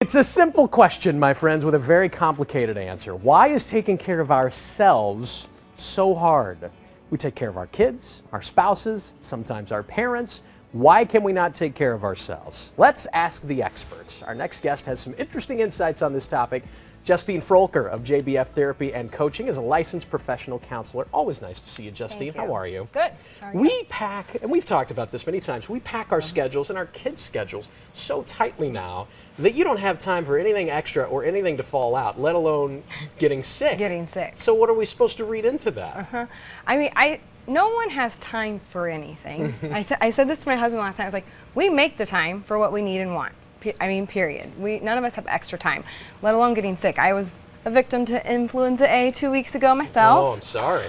It's a simple question, my friends, with a very complicated answer. Why is taking care of ourselves so hard? We take care of our kids, our spouses, sometimes our parents. Why can we not take care of ourselves? Let's ask the experts. Our next guest has some interesting insights on this topic. Justine Froelker of JBF Therapy and Coaching is a licensed professional counselor. Always nice to see you, Justine. Thank you. How are you? Good. How are you? We pack, and we've talked about this many times, we pack our schedules and our kids' schedules so tightly now that you don't have time for anything extra or anything to fall out, let alone getting sick. Getting sick. So what are we supposed to read into that? I mean, no one has time for anything. I said this to my husband last night. I was like, we make the time for what we need and want. Period. None of us have extra time, let alone getting sick. I was a victim to influenza A 2 weeks ago myself. Oh, I'm sorry.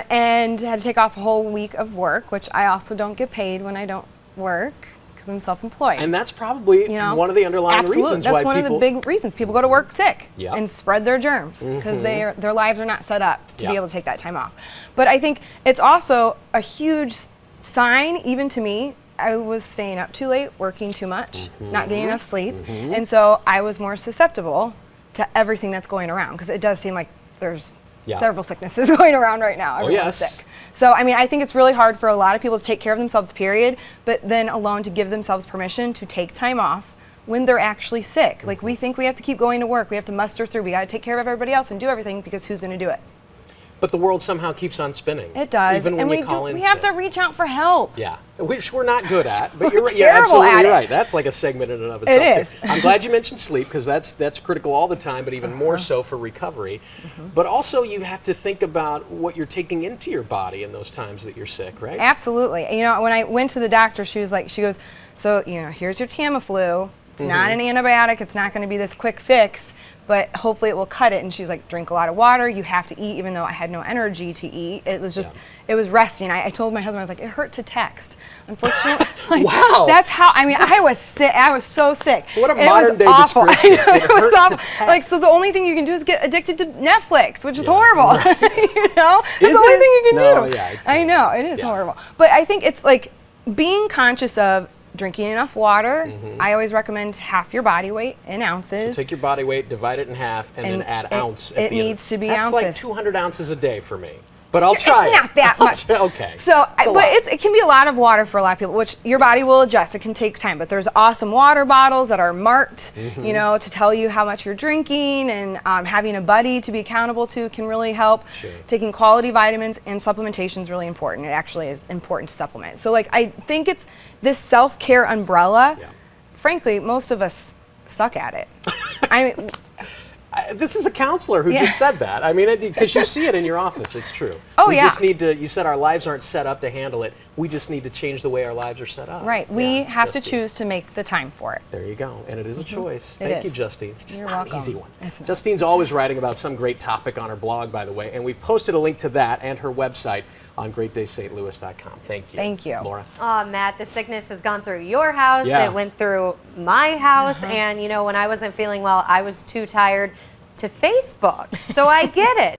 And had to take off a whole week of work, which I also don't get paid when I don't work because I'm self-employed. And that's probably one of the underlying reasons That's why one people... of the big reasons people go to work sick Yep. and spread their germs because their lives are not set up to Yep. be able to take that time off. But I think it's also a huge sign, even to me. I was staying up too late, working too much, not getting enough sleep, and so I was more susceptible to everything that's going around because it does seem like there's several sicknesses going around right now. Everyone's sick. So I mean, I think it's really hard for a lot of people to take care of themselves, period, but then alone to give themselves permission to take time off when they're actually sick. Like we think we have to keep going to work, we have to muster through, we got to take care of everybody else and do everything because who's going to do it? But the world somehow keeps on spinning. It does. Even when and you call in we have sick. to reach out for help. Yeah, which we're not good at, but you're terrible absolutely at it. right. That's like a segment in and of itself. It is. I'm glad you mentioned sleep because that's critical all the time, but even more so for recovery. But also you have to think about what you're taking into your body in those times that you're sick, right? Absolutely. And, you know, when I went to the doctor, she goes, so, you know, here's your Tamiflu. It's not an antibiotic. It's not going to be this quick fix, but hopefully it will cut it. And she's like, drink a lot of water. You have to eat, even though I had no energy to eat. It was just, it was resting. I told my husband, I was like, it hurt to text. Unfortunately, like, wow. That's how, I mean, I was sick. I was so sick. What a and modern day awful. description. It was awful. Like, so the only thing you can do is get addicted to Netflix, which is horrible. Right. You know? That's the only thing you can do. Yeah, it's I know, it is horrible. But I think it's like being conscious of drinking enough water. I always recommend half your body weight in ounces. So take your body weight, divide it in half, and then add ounce at the end. It needs to be That's ounces. like 200 ounces a day for me. But I'll try It's not that much. Okay. So, it can be a lot of water for a lot of people, which your body will adjust. It can take time, but there's awesome water bottles that are marked, you know, to tell you how much you're drinking, and having a buddy to be accountable to can really help. Sure. Taking quality vitamins and supplementation is really important. It actually is important to supplement. So, like, I think it's this self-care umbrella. Yeah. Frankly, most of us suck at it. I mean, this is a counselor who just said that. I mean, because you see it in your office, it's true. Oh, we yeah. just need to, you said our lives aren't set up to handle it. We just need to change the way our lives are set up. right. We have to choose to make the time for it. There you go. And it is a choice. It Thank you, is. Justine. It's just You're not an welcome. easy one. It's not. Justine's always writing about some great topic on her blog, by the way, and we've posted a link to that and her website on greatdaystlouis.com. Thank you. Thank you. Laura. Matt, the sickness has gone through your house. Yeah. It went through my house. And, you know, when I wasn't feeling well, I was too tired to Facebook. So I get it.